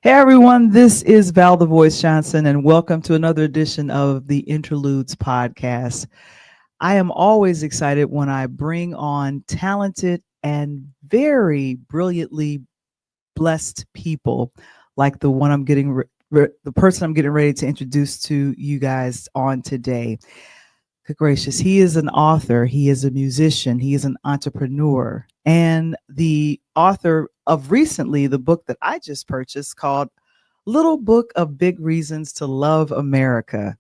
Hey everyone, this is Val the Voice Johnson, and welcome to another edition of the Interludes podcast. I am always excited when I bring on talented and very brilliantly blessed people like the one the person I'm getting ready to introduce to you guys on today. Good gracious, he is an author, he is a musician, he is an entrepreneur, and the author of recently the book that I just purchased called Little Book of Big Reasons to Love America.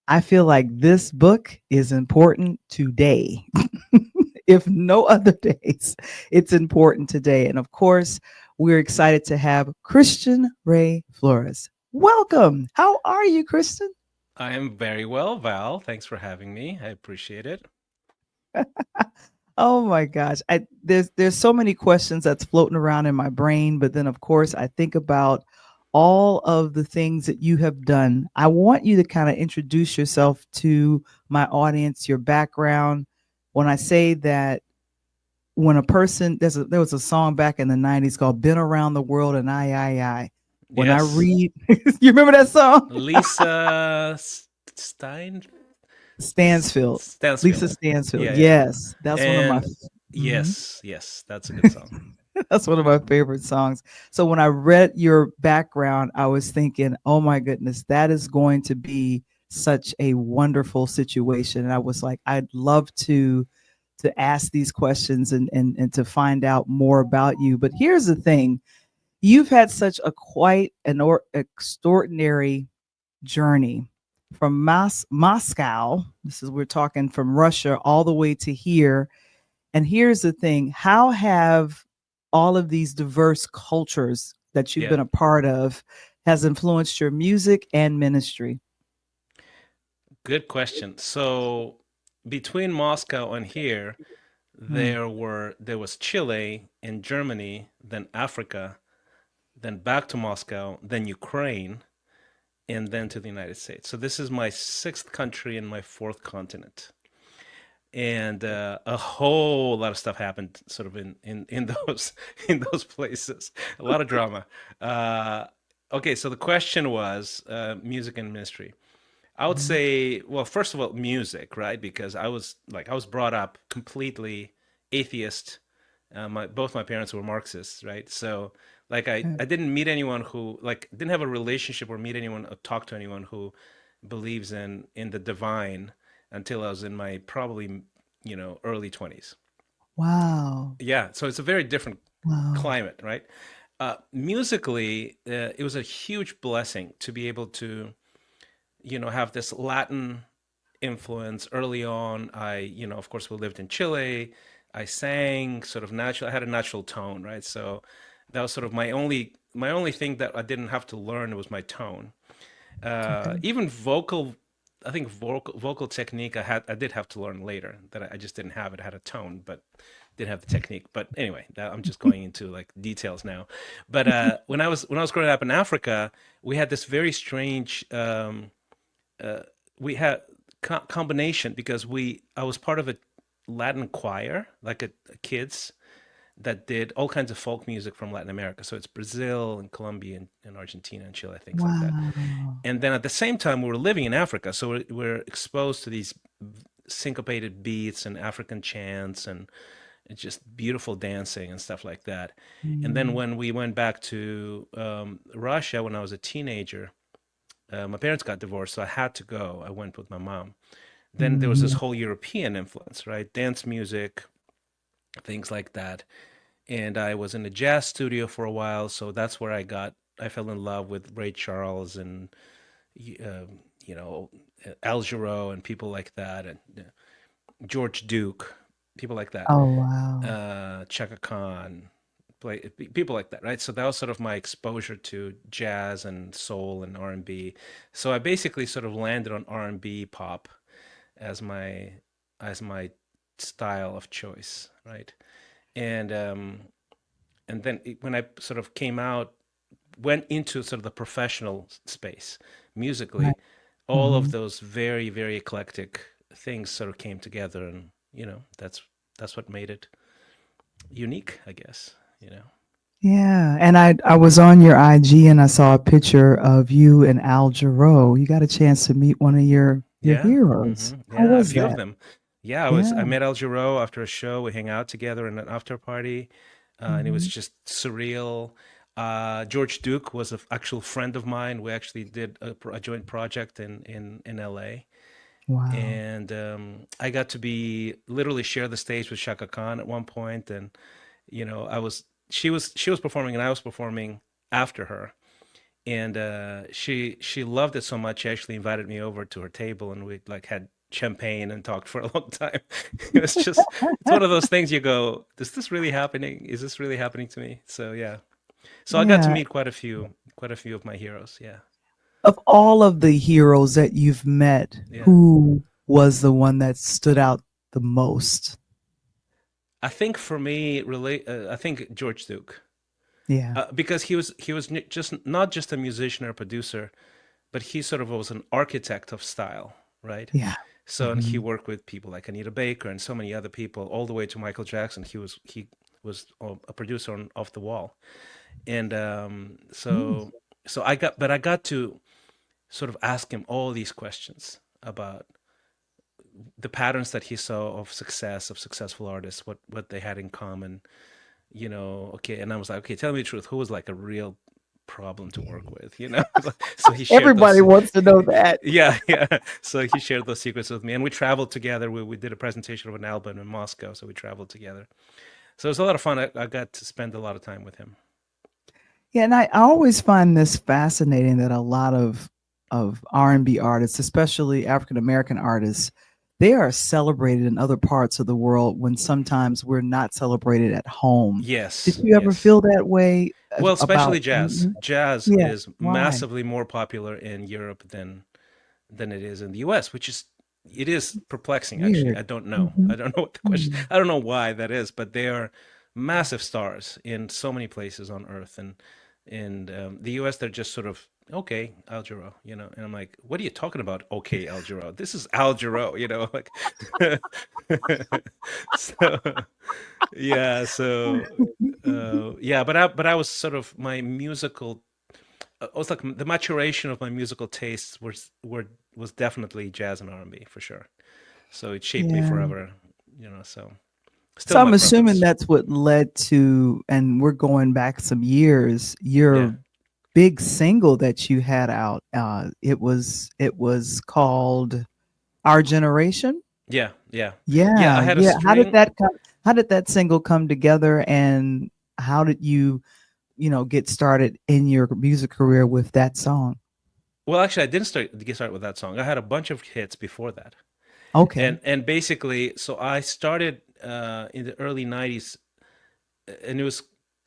I feel like this book is important today. If no other days, it's important today. And of course, we're excited to have Christian Ray Flores. Welcome. How are you, Christian? I am very well, Val. Thanks for having me. I appreciate it. Oh my gosh. There's so many questions that's floating around in my brain, but then of course I think about all of the things that you have done. I want you to kind of introduce yourself to my audience, your background. When I say that when a person there was a song back in the 90s called Been Around the World and I. When I Yes, read you remember that song? Lisa Stein Stansfield. Lisa Stansfield. Stansfield. Yeah, yeah. Yes, that's one of my And Mhm. yes, that's a good song. That's one of my favorite songs. So when I read your background, I was thinking, oh my goodness, that is going to be such a wonderful situation. And I was like, I'd love to ask these questions and to find out more about you. But here's the thing. You've had such a quite an extraordinary journey from Moscow. This is we're talking from Russia all the way to here. And here's the thing, how have all of these diverse cultures that you've Yeah, been a part of has influenced your music and ministry? good question. So between Moscow and here, Hmm. there was Chile and Germany, then Africa, then back to Moscow, then Ukraine, and then to the United States. So this is my sixth country and my fourth continent. And a whole lot of stuff happened sort of in those in those places. A lot of drama. Uh, okay, so the question was music and ministry. I would Hmm. say, well, first of all, music, right? Because I was brought up completely atheist. Both my parents were Marxists, right? So like I didn't meet anyone who like didn't have a relationship or meet anyone or talk to anyone who believes in the divine until I was in my probably early 20s. Wow. Yeah, so it's a very different Wow. climate, right? Musically, it was a huge blessing to be able to have this Latin influence early on. Of course, we lived in Chile. I sang sort of natural. I had a natural tone, right? So that was sort of my only thing that I didn't have to learn was my tone. Okay. Even vocal, I think vocal technique I did have to learn later that I just didn't have it. I had a tone, but didn't have the technique. But anyway, I'm just going into like details now. But when I was growing up in Africa, we had this very strange uh, we had combination because we I was part of a Latin choir, like a kids that did all kinds of folk music from Latin America. So it's Brazil and Colombia and Argentina and Chile, things like that. Wow. And then at the same time, we were living in Africa, so we're exposed to these syncopated beats and African chants and it's just beautiful dancing and stuff like that. And then Mm. when we went back to Russia when I was a teenager, my parents got divorced, so I had to go. I went with my mom. Then there was this Mhm. whole European influence, right? Dance music, things like that. And I was in a jazz studio for a while, so that's where I fell in love with Ray Charles and uh, you know Al Jarreau and people like that, and George Duke, people like that, Oh, wow. Chaka Khan, people like that, right? So that was sort of my exposure to jazz and soul and R&B. So I basically sort of landed on R&B pop as my style of choice, right? And then when I sort of came out, went into sort of the professional space Right. musically, all of Mhm. those very very eclectic things sort of came together, and that's what made it unique, I guess. Yeah, and I was on your IG and I saw a picture of you and Al Jarreau. You got a chance to meet one of your Yeah. heroes. How Yeah, a was few of that? them. Yeah, I Yeah. met El Giro after a show. We hang out together in an after party, and it was Hmm. just surreal. George Duke was an actual friend of mine. We actually did a joint project in LA, Wow. and I got to be literally share the stage with Shaka Khan at one point, and I was she was performing and I was performing after her, and she loved it so much. She actually invited me over to her table, and we like had champagne and talked for a long time. It's one of those things you go, is this really happening? Is this really happening to me? So yeah. So I got to Yeah. meet quite a few of my heroes. Yeah. Of all of the heroes that you've met, Yeah. who was the one that stood out the most? I think for me, I think George Duke, Yeah. because he was just not just a musician or producer, but he sort of was an architect of style, right? Yeah. So, and he Hmm. worked with people like Anita Baker and so many other people, all the way to Michael Jackson. He was a producer on Off the Wall, and I got to sort of ask him all these questions about the patterns that he saw of success of successful artists, what they had in common, okay. And I was like, okay, tell me the truth, who was like a real problem to work with, so he shared Everybody those. wants to know that. Yeah, yeah. So he shared those secrets with me, and we traveled together. We did a presentation of an album in Moscow, so we traveled together. So it was a lot of fun. I got to spend a lot of time with him. Yeah, and I always find this fascinating that a lot of R&B artists, especially African American artists, they are celebrated in other parts of the world when sometimes we're not celebrated at home. Did Yes, you ever yes. feel that way Well, about? especially jazz. Mhm. Jazz Yeah. is Why? massively more popular in Europe than it is in the US, which is it is perplexing actually. Weird. I don't know. Hmm. I don't know what the question. Hmm. I don't know why that is, but they are massive stars in so many places on Earth, and in the US they're just sort of okay, Al Jarreau, and I'm like, what are you talking about? Okay, Al Jarreau. This is Al Jarreau, like. So yeah, but I was sort of my musical. I was like the maturation of my musical tastes was definitely jazz and R&B for sure. So it shaped me Yeah. forever, So still So my I'm assuming preference. that's what led to, and we're going back some years, Yeah, your big single that you had out. It was called Our Generation. yeah, yeah, yeah. I Yeah, had a yeah. string. How did that single come together, and how did you get started in your music career with that song? Well, actually, I didn't get started with that song. I had a bunch of hits before that, Okay. and basically, so I started in the early '90s, and it was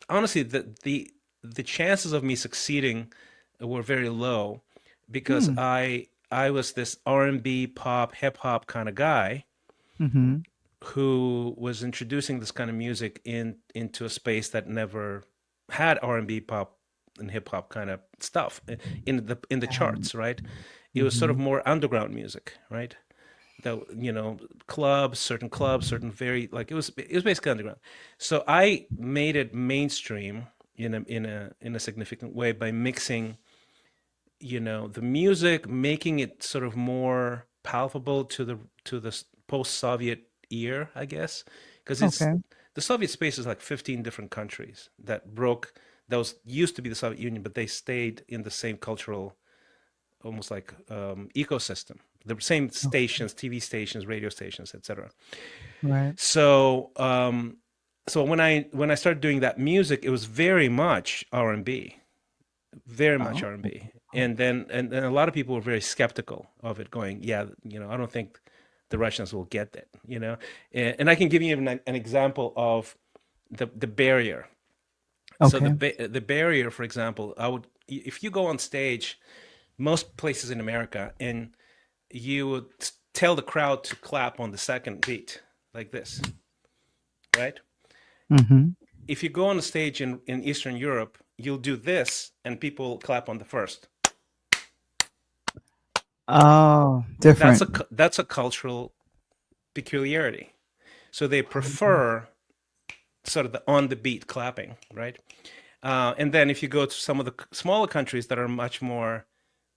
honestly the chances of me succeeding were very low because Hmm. I was this R&B pop hip hop kind of guy Mm-hmm. who was introducing this kind of music into a space that never had R&B pop and hip hop kind of stuff in the charts, right? It was sort Mm-hmm. of more underground music, right? That clubs, certain very like it was basically underground. So I made it mainstream in a significant way by mixing, the music, making it sort of more palpable to the post-Soviet ear, I guess, because it's Okay. the Soviet space is like 15 different countries that broke. That was used to be the Soviet Union, but they stayed in the same cultural, almost like ecosystem. The same Oh, stations, TV stations, radio stations, etc. right. So when I started doing that music, it was very much R&B, very much Oh. R&B. And then a lot of people were very skeptical of it, going, yeah, I don't think the Russians will get that, and I can give you even an example of the barrier. So Okay. the barrier, for example, if you go on stage, most places in America, and you would tell the crowd to clap on the second beat, like this, right? Mm-hmm. If you go on the stage in Eastern Europe, you'll do this, and people clap on the first. Oh, That's a different. that's a cultural peculiarity. So they prefer sort of the on the beat clapping, right? And then if you go to some of the smaller countries that are much more,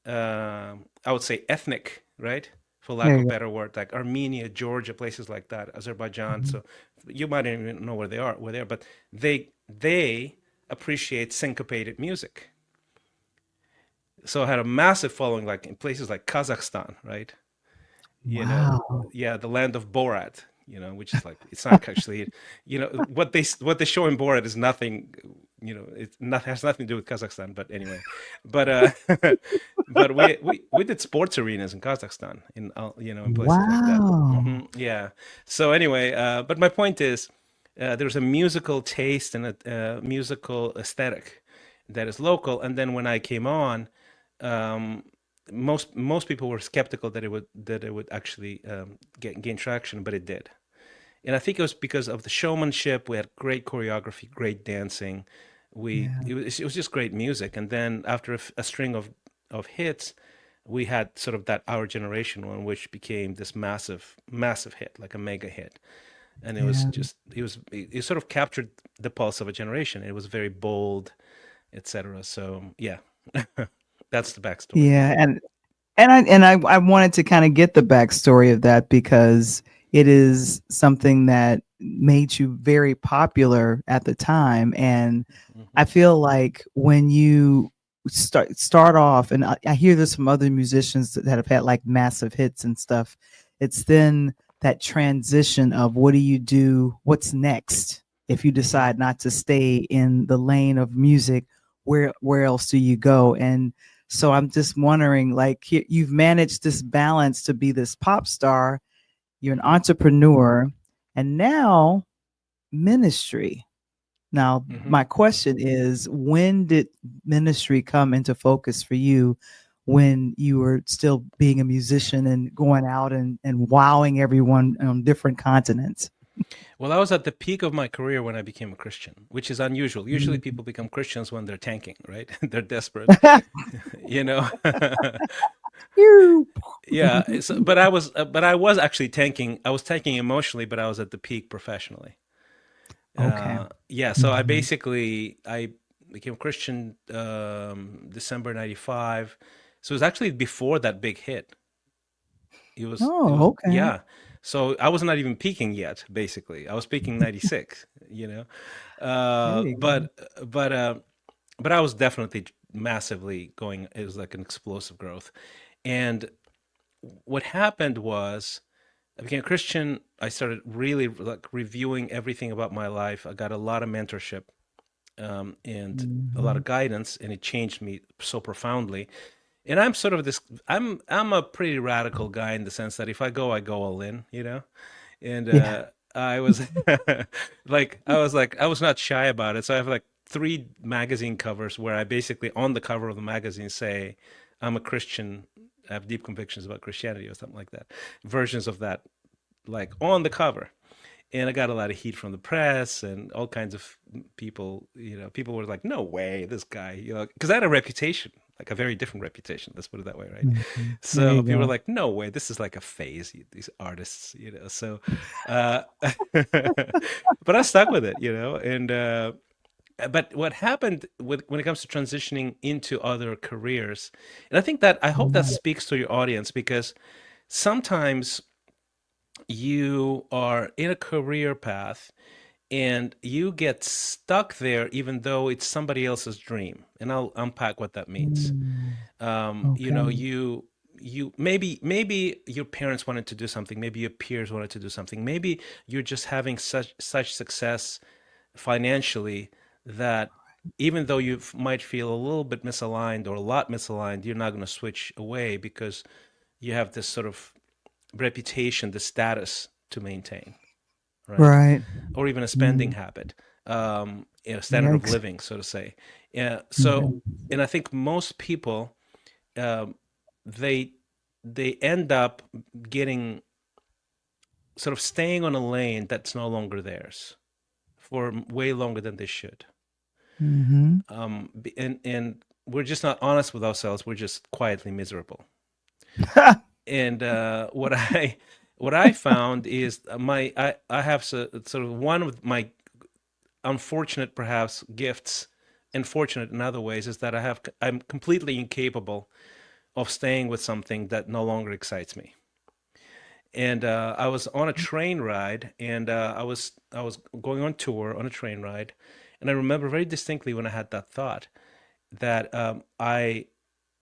I would say, ethnic, right? For lack There of a you better word, like Armenia, Georgia, places like that, Azerbaijan. go. So you might not even know where they are, but they appreciate syncopated music. So I had a massive following, like in places like Kazakhstan, right? You know, Wow. yeah, the land of Borat, which is like, it's not actually, what they show in Borat is nothing, it's not has nothing to do with Kazakhstan. But anyway, but but we did sports arenas in Kazakhstan, in places like that. Wow. Yeah. So anyway, but my point is, there's a musical taste and a musical aesthetic that is local. And then when I came on, um, most people were skeptical that it would actually gain traction, but it did. And I think it was because of the showmanship. We had great choreography, great dancing. We Yeah. it was just great music. And then after a string of hits, we had sort of that Our Generation one, which became this massive massive hit, like a mega hit. And it was Yeah. just it sort of captured the pulse of a generation. It was very bold, etc. So yeah, that's the backstory. Yeah. And I wanted to kind of get the backstory of that because it is something that made you very popular at the time. And I Hmm. feel like when you start off, and I hear this from other musicians that have had like massive hits and stuff, it's then that transition of what do you do, what's next if you Hmm. decide not to stay in the lane of music, where else do you go? And so I'm just wondering, like, you've managed this balance to be this pop star, you're an entrepreneur, and now ministry. Now, Hmm. my question is, when did ministry come into focus for you when you were still being a musician and going out and wowing everyone on different continents? Well, I was at the peak of my career when I became a Christian, which is unusual. Usually Mm. people become Christians when they're tanking, right? They're desperate, you know. You. Yeah, but I was actually tanking. I was tanking emotionally, but I was at the peak professionally. Okay. Yeah, so Mhm. I became Christian December 95. So it was actually before that big hit. It was Oh, okay. yeah. So I was not even peaking yet, basically. I was peaking 96, you know. There Uh, you go. but but uh, but I was definitely massively going. It was like an explosive growth. And what happened was I became a Christian. I started really like reviewing everything about my life. I got a lot of mentorship, and a lot Mhm. of guidance, and it changed me so profoundly. And I'm sort of this. I'm a pretty radical guy in the sense that if I go all in, And Yeah. I was I was not shy about it. So I have like three magazine covers where I basically on the cover of the magazine say I'm a Christian. I have deep convictions about Christianity or something like that. Versions of that, like on the cover. And I got a lot of heat from the press and all kinds of people. People were like, "No way, this guy," because I had a reputation, like a very different reputation. Let's put it that way, right? Mhm. There So you people were go. like, "No way, this is like a phase. These artists." So, uh, but I stuck with it, and but what happened when it comes to transitioning into other careers, and I hope that Mhm. speaks to your audience because sometimes you are in a career path and you get stuck there even though it's somebody else's dream, and I'll unpack what that means. Mm. You Okay. know, you maybe your parents wanted to do something, maybe your peers wanted to do something, maybe you're just having such success financially that even though you might feel a little bit misaligned or a lot misaligned, you're not going to switch away because you have this sort of reputation, the status to maintain, right? Right. Or even a spending Mm. habit, standard of Yikes. living, so to say. Yeah. So, Mhm. and I think most people, um, they they end up getting sort of staying on a lane that's no longer theirs for way longer than they should. Mhm. And we're just not honest with ourselves. We're just quietly miserable. And what I found is I have sort of one of my unfortunate perhaps gifts and fortunate in other ways is that I'm completely incapable of staying with something that no longer excites me. And I was on a train ride, and I was going on tour on a train ride, and I remember very distinctly when I had that thought that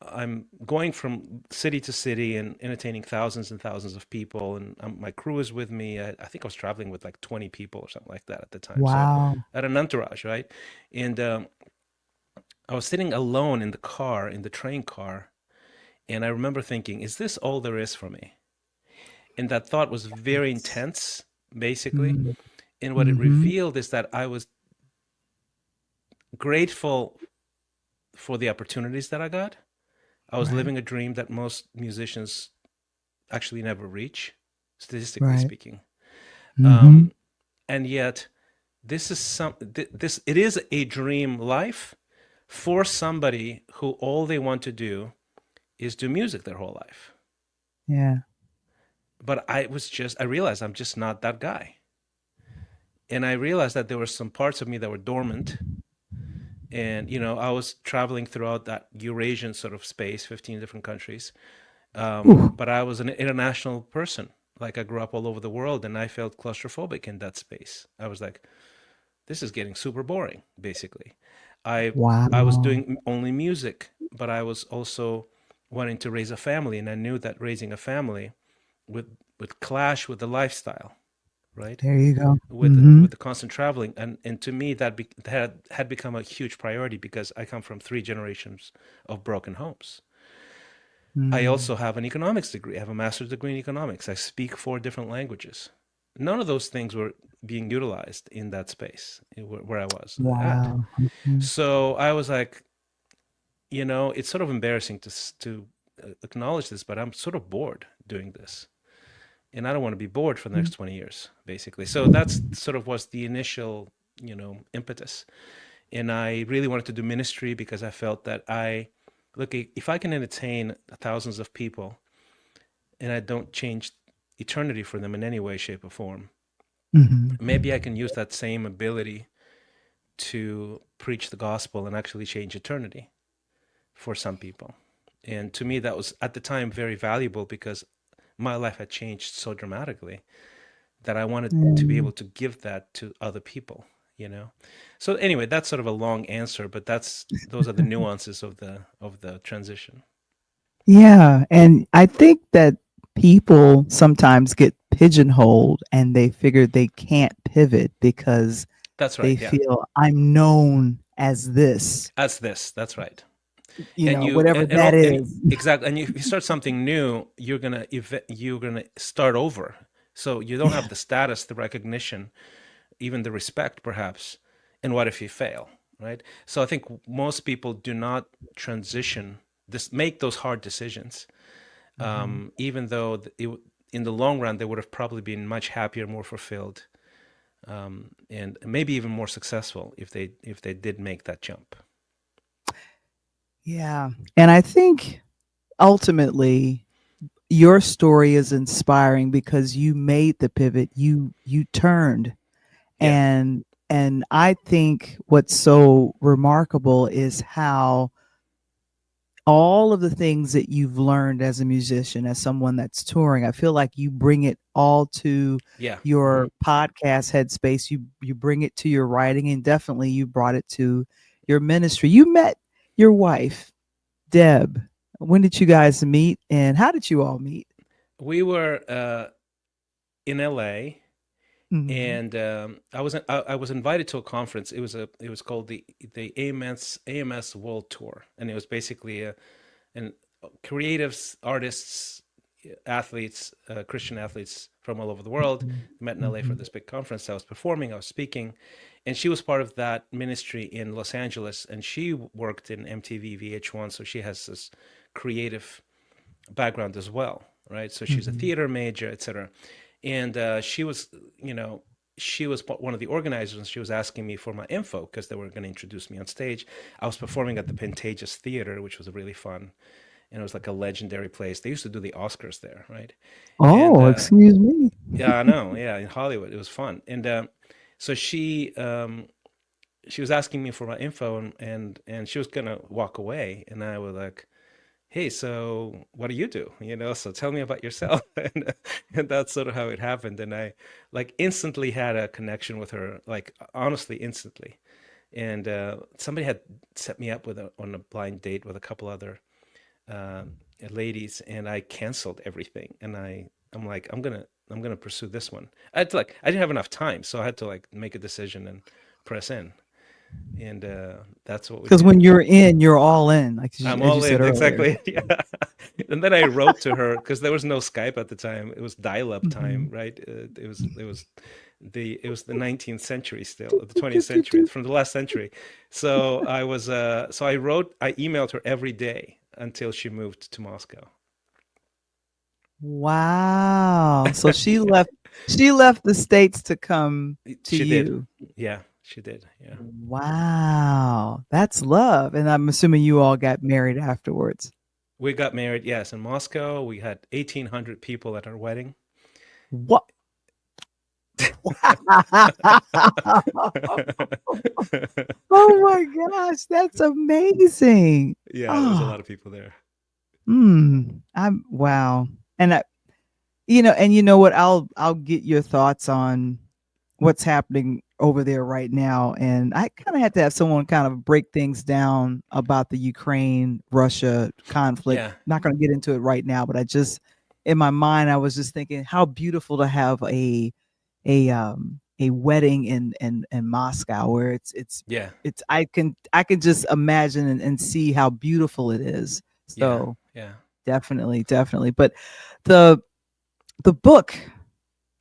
I'm going from city to city and entertaining thousands and thousands of people, and my crew is with me. I think I was traveling with like 20 people or something like that at the time, so Wow. I had an entourage, right? And I was sitting alone in the car, in the train car, and I remember thinking, "Is this all there is for me?" And that thought was very intense, basically. And what it Mm-hmm. revealed is that I was grateful for the opportunities that I got. I was Right. living a dream that most musicians actually never reach, statistically Right. speaking. Mm-hmm. Um, and yet, this it is a dream life for somebody who all they want to do is do music their whole life. Yeah. But I realized I'm just not that guy. And I realized that there were some parts of me that were dormant. And, I was traveling throughout that Eurasian sort of space, 15 different countries. Ooh. But I was an international person. Like I grew up all over the world, and I felt claustrophobic in that space. I was like, this is getting super boring, basically. I was Wow. doing only music, but I was also wanting to raise a family, and I knew that raising a family would clash with the lifestyle, right? There you go. With Mm-hmm. the constant traveling, and to me that had become a huge priority because I come from three generations of broken homes. I Mm. also have an economics degree. I have a master's degree in economics. I speak four different languages. None of those things were being utilized in that space where I was at. Wow. Mhm. So I was like, it's sort of embarrassing to acknowledge this, but I'm sort of bored doing this, and I don't want to be bored for the next 20 years, basically. So that's sort of was the initial, impetus. And I really wanted to do ministry because I felt that if I can entertain thousands of people and I don't change eternity for them in any way, shape, or form, Mhm. maybe I can use that same ability to preach the gospel and actually change eternity for some people. And to me, that was at the time very valuable because my life had changed so dramatically that I wanted to be Mm. able to give that to other people, you know. So anyway, that's sort of a long answer, but those are the nuances of the transition. Yeah, and I think that people sometimes get pigeonholed and they figure they can't pivot because That's right. they Yeah. feel I'm known as this, That's right. you And know, whatever and that all and is. exactly, and if you start something new, you're gonna start over. So you don't have Yeah. the status, the recognition, even the respect, perhaps. And what if you fail, right? So I think most people do not transition, make those hard decisions, Mhm. even though in the long run they would have probably been much happier, more fulfilled, and maybe even more successful if they did make that jump. Yeah. And I think ultimately your story is inspiring because you made the pivot, you turned. Yeah, And I think what's so remarkable is how all of the things that you've learned as a musician, as someone that's touring, I feel like you bring it all to yeah, your podcast Headspace. You bring it to your writing, and definitely you brought it to your ministry. You met your wife, Deb. When did you guys meet, and how did you all meet? we were in LA, Mhm. and I was invited to a conference. It was called the AMS World Tour, and it was basically and creatives, artists, athletes, Christian athletes from all over the world Mhm. met in LA for Mhm. this big conference. I was performing, I was speaking, and she was part of that ministry in Los Angeles, and she worked in MTV, VH1, so she has this creative background as well, right? So she's a Mhm. theater major, etc. And you know, she was one of the organizers, and she was asking me for my info because they were going to introduce me on stage. I was performing at the Pantages Theater, which was really fun, and it was like a legendary place. They used to do the Oscars there, right? And Oh, excuse me. yeah, I know, yeah, in Hollywood, it was fun. And so she was asking me for my info, and she was gonna walk away, and I was like, hey, so what do you do? So tell me about yourself. And that's sort of how it happened. And I like instantly had a connection with her, like honestly, instantly. And somebody had set me up on a blind date with a couple other ladies, and I canceled everything. And I'm like, I'm gonna pursue this one. I didn't have enough time, so I had to like make a decision and press in. And that's what we Because did. when you're in, you're all in, like I'm as you all said in, earlier. exactly. Yeah. And then I wrote to her because there was no Skype at the time. It was dial-up time, Mhm. right? It was the 19th century still, the 20th century, from the last century. So I emailed her every day until she moved to Moscow. Wow. So she Yeah, left the States to come to she did. you. Yeah, she did. Yeah. Wow. That's love. And I'm assuming you all got married afterwards. We got married, yes, in Moscow. We had 1,800 people at our wedding. What? Oh my gosh, that's amazing. Yeah, there was a Oh, lot of people there. I'm wow. And and what, I'll get your thoughts on what's happening over there right now. And I kind of had to have someone kind of break things down about the Ukraine Russia conflict. Yeah, Not going to get into it right now, but I just, in my mind, I was just thinking how beautiful to have a wedding in Moscow, where yeah, it's I can just imagine and see how beautiful it is. yeah, So yeah. definitely. But the the book,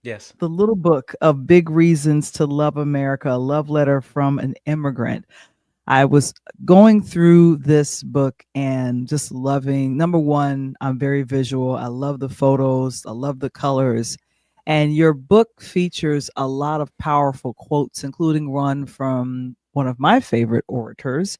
Yes. the little book of Big Reasons to Love America, a love letter from an immigrant. I was going through this book and just loving, number one, I'm very visual. I love the photos, I love the colors. And your book features a lot of powerful quotes, including one from one of my favorite orators,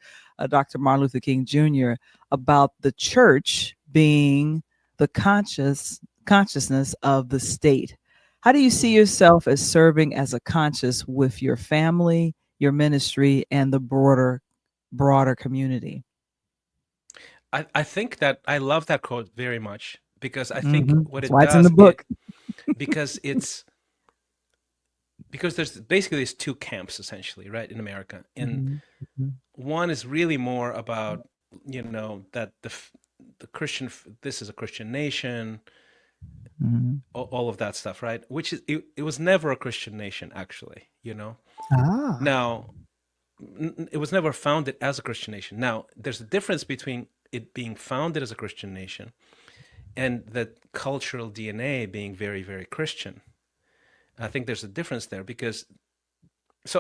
Dr. Martin Luther King Jr., about the church being the consciousness of the state. How do you see Mhm. yourself as serving as a conscious with your family, your ministry, and the broader community? I think that I love that quote very much because I think what That's it why it's in the does it book. because it's because there's basically these two camps essentially, right, in America. And Mhm, mhm, one is really more about, that the this is a Christian nation, mhm. all of that stuff, right? Which it was never a Christian nation actually. Ah. Now, it was never founded as a Christian nation. Now, there's a difference between it being founded as a Christian nation and the cultural DNA being very, very Christian. I think there's a difference there because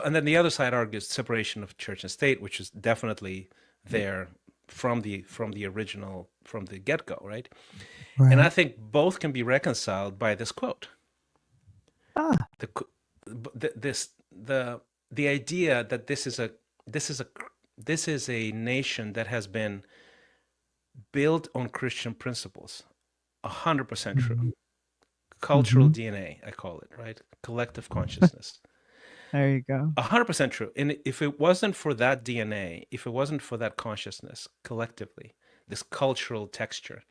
and then the other side argues separation of church and state, which is definitely there from the original, from the get-go, right? And I Right. think both can be reconciled by this quote. Ah. The the idea that this is a this is a nation that has been built on Christian principles. 100% true. Mhm, Cultural mhm. DNA, I call it, right? Collective consciousness. There you go. 100% true. And if it wasn't for that DNA, if it wasn't for that consciousness collectively, this cultural texture,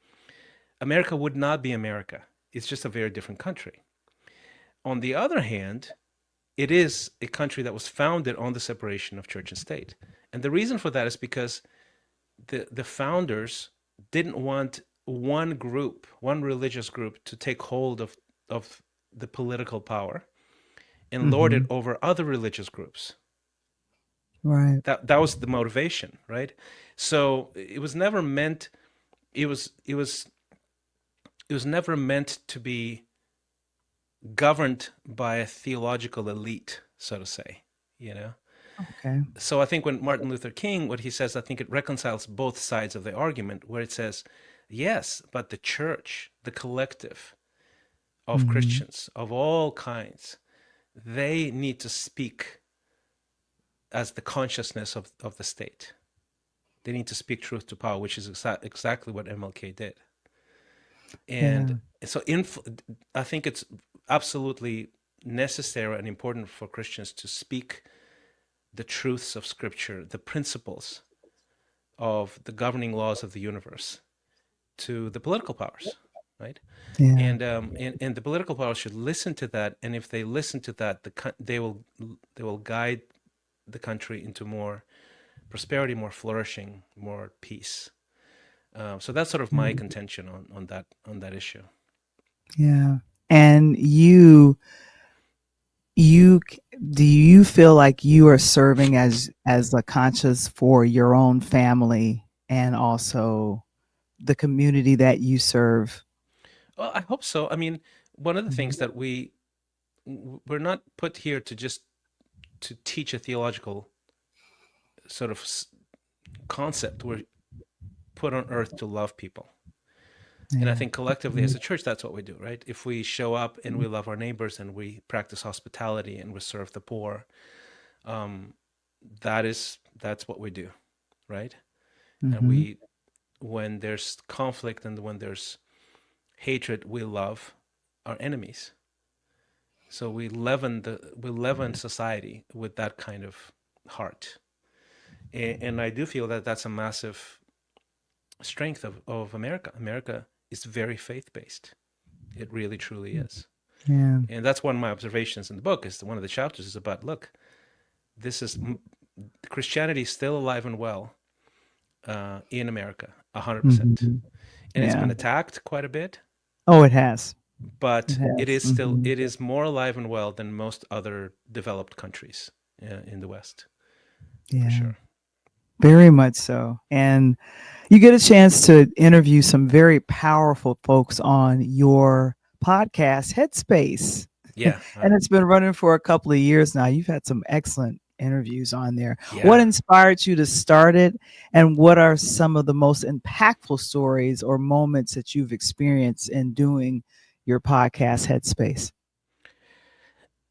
America would not be America. It's just a very different country. On the other hand, it is a country that was founded on the separation of church and state. And the reason for that is because the founders didn't want one group, one religious group, to take hold of the political power and lord it Mhm. over other religious groups. Right. That was the motivation, right? So it was never meant. It was never meant to be governed by a theological elite, so to say. You know. Okay. So I think when Martin Luther King, what he says, I think it reconciles both sides of the argument, where it says, yes, but the church, the collective of Mhm. Christians of all kinds, they need to speak as the consciousness of the state. They need to speak truth to power, which is exactly what MLK did. And Yeah. so I think it's absolutely necessary and important for Christians to speak the truths of Scripture, the principles of the governing laws of the universe to the political powers, right? Yeah. And the political powers should listen to that, and if they listen to that, they will guide the country into more prosperity, more flourishing, more peace. So that's sort of my contention on that issue. Yeah. And you do you feel like you are serving as a conscience for your own family and also the community that you serve? Well, I hope so. I mean, one of the things Mhm. that we're not put here to just to teach a theological sort of concept. We're put on earth to love people. And I Yeah. think collectively as a church, that's what we do, right? If we show up and we love our neighbors and we practice hospitality and we serve the poor, um, that's what we do, right? And Mm-hmm. when there's conflict and when there's hatred, we love our enemies. So we leaven society with that kind of heart. And I do feel that that's a massive strength of America. America is very faith-based. It really truly is. Yeah. And that's one of my observations in the book. Is one of the chapters is about, look, this is Christianity is still alive and well in America, 100%, Mm-hmm. and it's Yeah. been attacked quite a bit, Oh, it has. It but has. Mm-hmm. it is more alive and well than most other developed countries in the West, for Yeah. sure. Very much so. And you get a chance to interview some very powerful folks on your podcast, Headspace. Yeah, And it's been running for a couple of years now. You've had some excellent interviews on there. What yeah. inspired you to start it? And what are some of the most impactful stories or moments that you've experienced in doing your podcast, Headspace?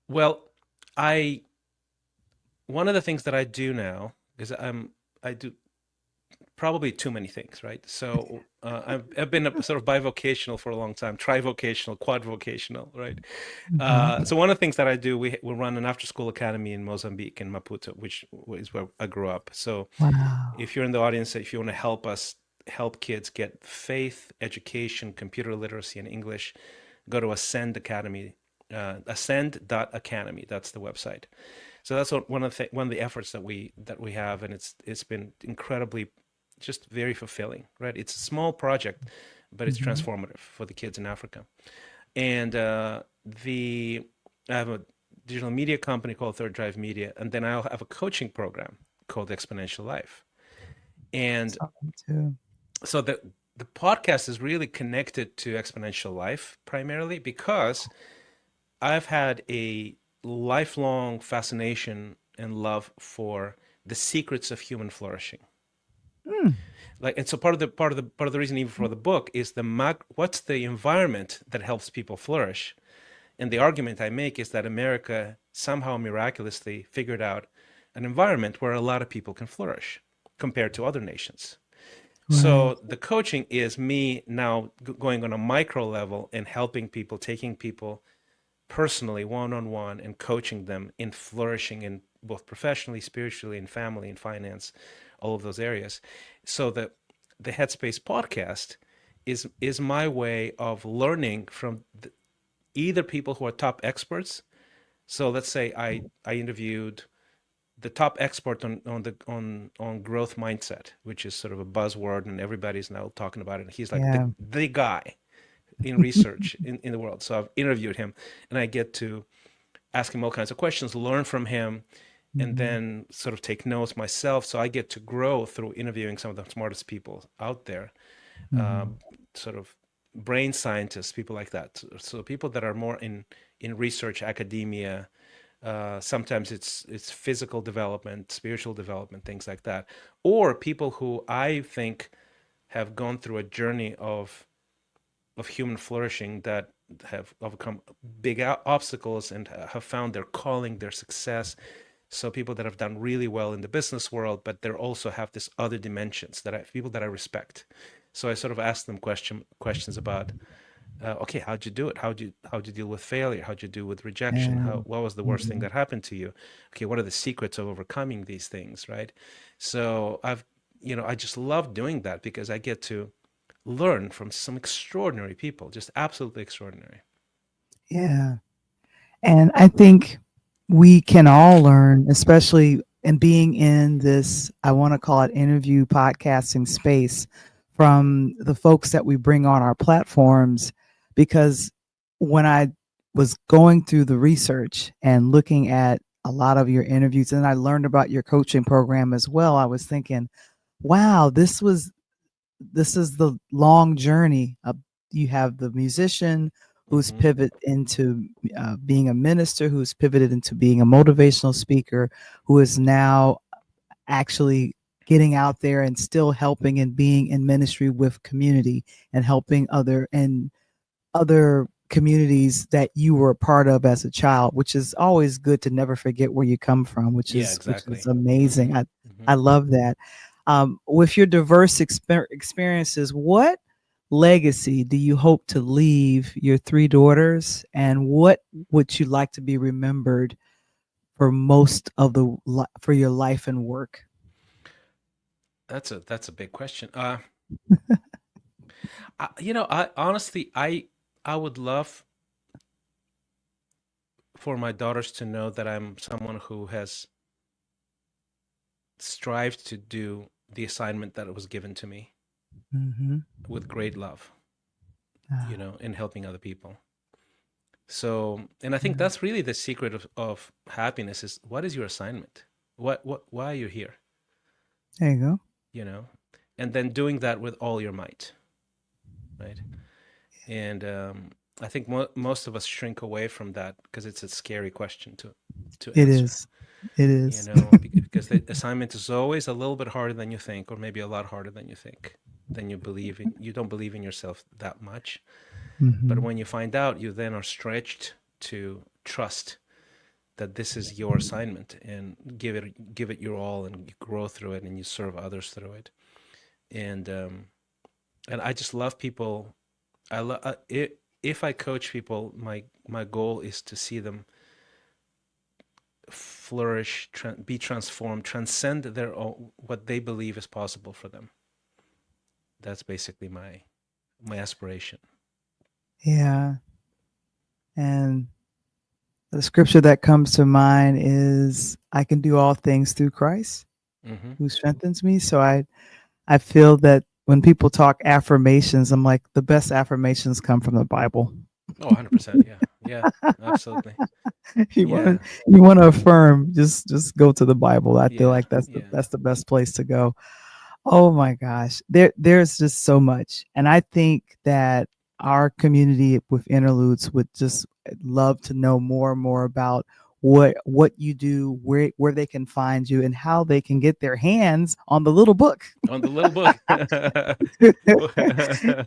Well, I one of the things that I do now is I do probably too many things, right? So I've been a sort of bivocational for a long time, trivocational, quadvocational, right? Mm-hmm. So one of the things that I do, we run an after-school academy in Mozambique, in Maputo, which is where I grew up. So Wow. if you're in the audience, if you want to help us help kids get faith, education, computer literacy, and English, go to Ascend Academy, ascend.academy. That's the website. So that's one of the efforts that we have, and it's been incredibly, just very fulfilling, right? It's a small project, but it's Mm-hmm. transformative for the kids in Africa. And the I have a digital media company called Third Drive Media, and then I'll have a coaching program called Exponential Life. And Something too. so the podcast is really connected to Exponential Life primarily because I've had a lifelong fascination and love for the secrets of human flourishing. Mm. Like, and so part of the reason even for the book is what's the environment that helps people flourish. And the argument I make is that America somehow miraculously figured out an environment where a lot of people can flourish compared to other nations. Right. So the coaching is me now going on a micro level and helping people, taking people personally, one on one, and coaching them in flourishing in both professionally, spiritually, in family, in finance, all of those areas. So the Headspace podcast is my way of learning from either people who are top experts. So let's say I interviewed the top expert on growth mindset, which is sort of a buzzword and everybody's now talking about it. And he's like Yeah. the guy in research in the world. So I've interviewed him and I get to ask him all kinds of questions, learn from him, and Mm-hmm. then sort of take notes myself. So I get to grow through interviewing some of the smartest people out there, Mm-hmm. um, sort of brain scientists, people like that. So people that are more in research, academia. Sometimes it's physical development, spiritual development, things like that, or people who I think have gone through a journey of human flourishing that have overcome big obstacles and have found their calling, their success. So people that have done really well in the business world, but they also have this other dimensions that people that I respect. So I sort of ask them questions about Okay, how'd you do it? How'd you deal with failure? How'd you deal with rejection? And What was the worst thing mhm. that happened to you? Okay, what are the secrets of overcoming these things, right? So I just love doing that because I get to learn from some extraordinary people, just absolutely extraordinary. Yeah. And I think we can all learn, especially in being in this, I want to call it interview podcasting space, from the folks that we bring on our platforms. Because when I was going through the research and looking at a lot of your interviews, and I learned about your coaching program as well, I was thinking, wow, this is the long journey. You have the musician who's Hmm. pivoted into being a minister, who's pivoted into being a motivational speaker, who is now actually getting out there and still helping and being in ministry with community and helping other communities that you were a part of as a child, which is always good to never forget where you come from, Yeah, which is exactly. Hmm. amazing. Hmm. I love that. With your diverse experiences, what legacy do you hope to leave your three daughters, and what would you like to be remembered for most of for your life and work? That's a big question. I honestly, I would love for my daughters to know that I'm someone who has strived to do the assignment that was given to me Mm-hmm. with great love, Ah, in helping other people. So, and I think yeah. that's really the secret of happiness is what is your assignment? Why are you here? There you go. You know, and then doing that with all your might, right? And I think most of us shrink away from that because it's a scary question to It answer. is. It is. Because the assignment is always a little bit harder than you think, or maybe a lot harder than you think, than you believe in. You don't believe in yourself that much. But Hmm. when you find out, you then are stretched to trust that this is your assignment and give it your all, and you grow through it and you serve others through it. And I just love people. I love it. If I coach people, my goal is to see them flourish, be transformed, transcend their own, what they believe is possible for them. That's basically my aspiration. Yeah. And the scripture that comes to mind is, I can do all things through Christ Hmm. who strengthens me. So I feel that when people talk affirmations, I'm like, the best affirmations come from the Bible. Oh, 100%. Yeah. Yeah, absolutely. you want Yeah. to you want to affirm, just go to the Bible. I feel Yeah. like Yeah. that's the best place to go. Oh my gosh. There's just so much. And I think that our community with interludes would just love to know more and more about what you do, where they can find you, and how they can get their hands on the little book. On the little book.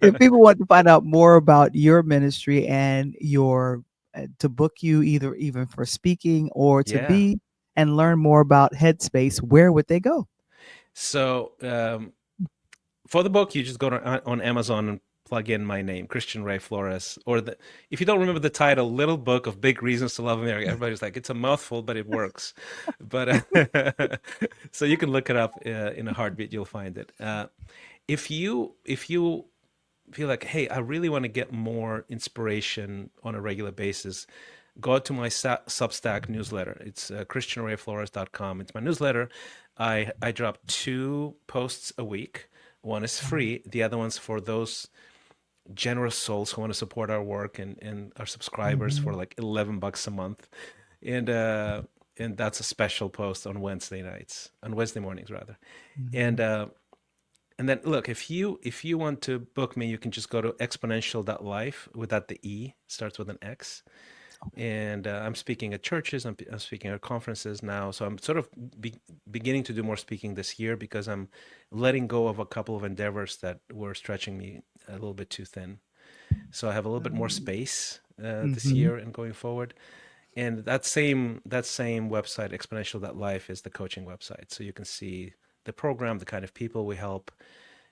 If people want to find out more about your ministry and your to book you, either even for speaking or to Yeah. be and learn more about Headspace, where would they go? So, for the book, you just go on Amazon and plug in my name, Christian Ray Flores, or if you don't remember the title, Little Book of Big Reasons to Love America. Everybody's like, it's a mouthful, but it works. But so you can look it up in a heartbeat. You'll find it. If you feel like, hey, I really want to get more inspiration on a regular basis, go to my Substack newsletter. It's christianrayflores.com. It's my newsletter. I drop 2 posts a week. One is free. The other one's for those generous souls who want to support our work, and our subscribers for Mhm. like $11 a month. And uh, and that's a special post on Wednesday mornings rather. And Mhm. uh, and then look, if you want to book me, you can just go to exponential.life without the E, starts with an X. And I'm speaking at churches. I'm speaking at conferences now. So I'm sort of beginning to do more speaking this year because I'm letting go of a couple of endeavors that were stretching me a little bit too thin. So I have a little bit more space this Mhm. year and going forward. And that same website, exponential.life, is the coaching website. So you can see the program, the kind of people we help,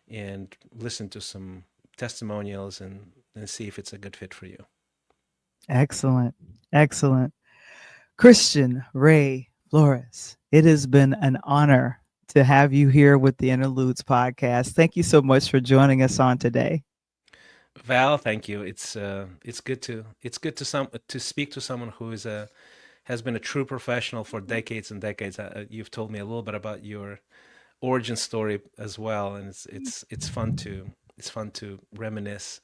and listen to some testimonials and and see if it's a good fit for you. Excellent. Excellent. Christian Ray Flores, it has been an honor to have you here with the Interludes podcast. Thank you so much for joining us on today. Val, thank you. It's good to speak to someone who is a has been a true professional for decades and decades. You've told me a little bit about your origin story as well, and it's fun to reminisce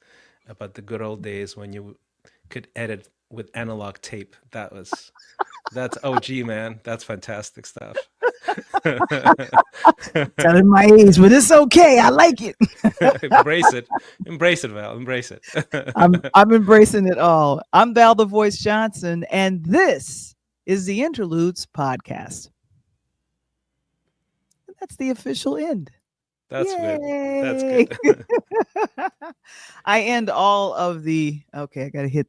about the good old days when you could edit with analog tape. That's OG, man. That's fantastic stuff. Telling my age, but it's okay. I like it. Embrace it, Val. Embrace it. I'm embracing it all. I'm Val the Voice Johnson, and this is the Interludes podcast. And that's the official end. That's Yay! good. That's good. I end all of the. Okay, I got to hit